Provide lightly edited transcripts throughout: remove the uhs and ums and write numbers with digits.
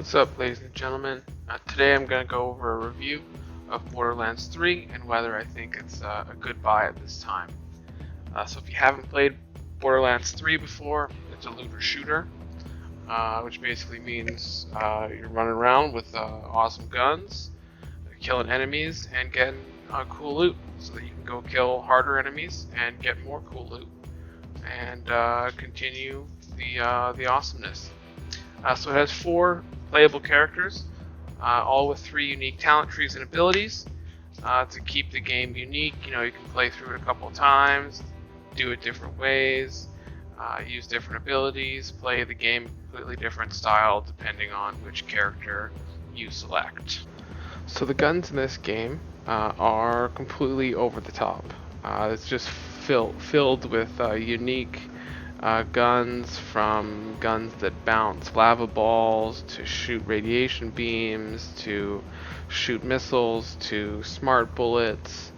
What's up, ladies and gentlemen? Today I'm going to go over a review of Borderlands 3 and whether I think it's a good buy at this time. So if you haven't played Borderlands 3 before, it's a looter shooter, which basically means you're running around with awesome guns, killing enemies, and getting cool loot so that you can go kill harder enemies and get more cool loot and continue the awesomeness. So it has 4 playable characters, all with 3 unique talent trees and abilities. To keep the game unique, you can play through it a couple of times, do it different ways, use different abilities, play the game completely different style depending on which character you select. So the guns in this game are completely over the top. It's just filled with unique guns, from guns that bounce lava balls to shoot radiation beams to shoot missiles to smart bullets.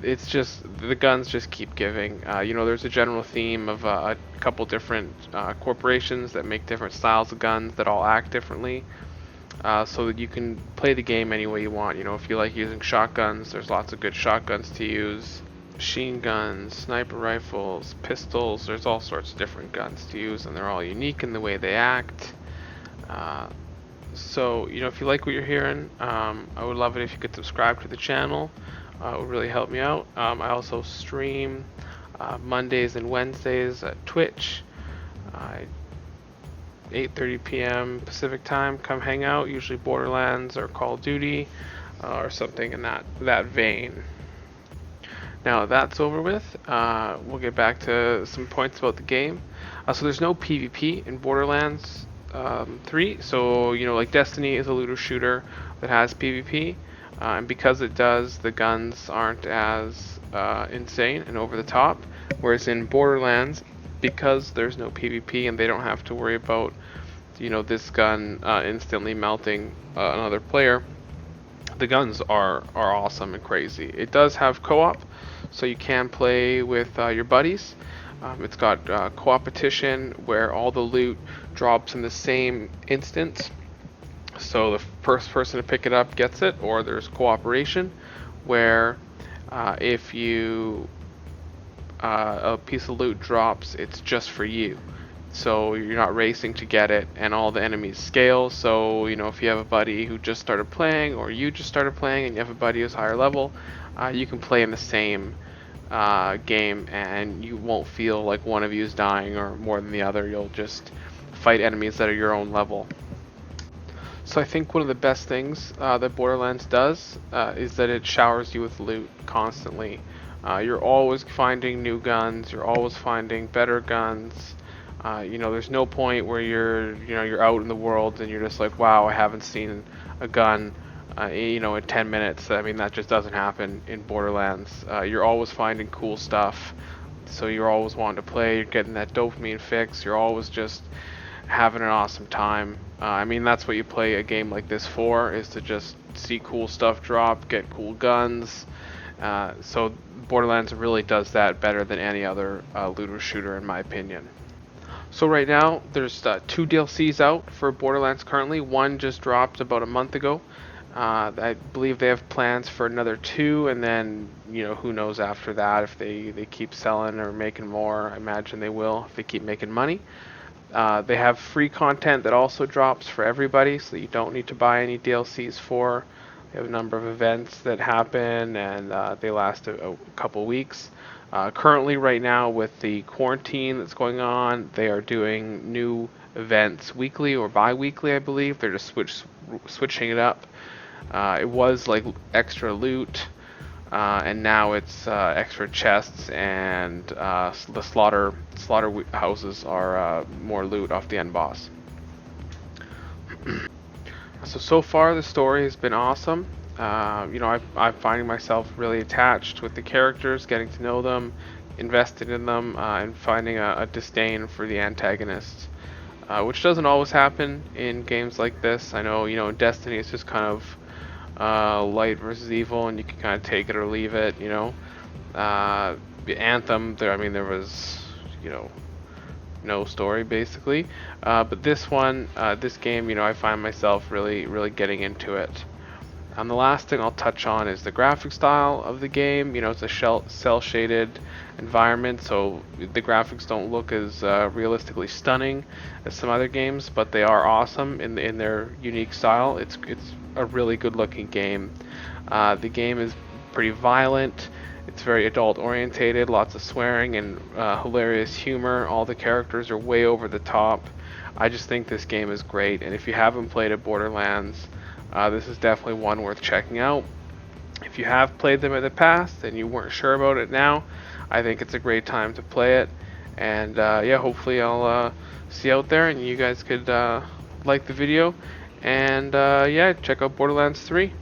It's just, the guns just keep giving. There's a general theme of a couple different corporations that make different styles of guns that all act differently. So that you can play the game any way you want. If you like using shotguns, there's lots of good shotguns to use. Machine guns, sniper rifles, pistols, there's all sorts of different guns to use, and they're all unique in the way they act. So if you like what you're hearing, I would love it if you could subscribe to the channel. It would really help me out. I also stream Mondays and Wednesdays at Twitch, 8:30 p.m. Pacific time. Come hang out, usually Borderlands or Call of Duty or something in that vein. Now that's over with, we'll get back to some points about the game. So there's no PvP in Borderlands 3, so like Destiny is a looter shooter that has PvP, and because it does, the guns aren't as insane and over the top, whereas in Borderlands, because there's no PvP and they don't have to worry about this gun instantly melting another player, the guns are awesome and crazy. It does have co-op, so you can play with your buddies. It's got co-opetition where all the loot drops in the same instant, so the first person to pick it up gets it, or there's cooperation where if a piece of loot drops, it's just for you. So you're not racing to get it, and all the enemies scale. So if you have a buddy who just started playing, or you just started playing and you have a buddy who's higher level, you can play in the same game and you won't feel like one of you is dying or more than the other. You'll just fight enemies that are your own level. So I think one of the best things that Borderlands does is that it showers you with loot constantly. You're always finding new guns, you're always finding better guns. There's no point where you're out in the world and you're just like, wow, I haven't seen a gun, in 10 minutes. I mean, that just doesn't happen in Borderlands. You're always finding cool stuff, so you're always wanting to play. You're getting that dopamine fix. You're always just having an awesome time. I mean, that's what you play a game like this for, is to just see cool stuff drop, get cool guns. So Borderlands really does that better than any other looter shooter, in my opinion. So right now, there's 2 DLCs out for Borderlands currently. One just dropped about a month ago. I believe they have plans for another 2, and then, who knows after that, if they keep selling or making more. I imagine they will if they keep making money. They have free content that also drops for everybody, so you don't need to buy any DLCs for. They have a number of events that happen, and they last a couple weeks. Currently, right now, with the quarantine that's going on, they are doing new events weekly or bi-weekly, I believe. They're just switching it up. It was like extra loot, and now it's extra chests, and the slaughter houses are more loot off the end boss. So far the story has been awesome. I'm finding myself really attached with the characters, getting to know them, invested in them, and finding a disdain for the antagonists, which doesn't always happen in games like this. I know, in Destiny it's just kind of light versus evil, and you can kind of take it or leave it. Anthem, there was no story basically. But this one, this game, I find myself really getting into it. And the last thing I'll touch on is the graphic style of the game. It's a cell-shaded environment, so the graphics don't look as realistically stunning as some other games, but they are awesome in their unique style. It's a really good-looking game. The game is pretty violent. It's very adult-orientated, lots of swearing and hilarious humor. All the characters are way over the top. I just think this game is great, and if you haven't played a Borderlands, this is definitely one worth checking out. If you have played them in the past and you weren't sure about it now, I think it's a great time to play it. And yeah, hopefully I'll see you out there and you guys could like the video. And yeah, check out Borderlands 3.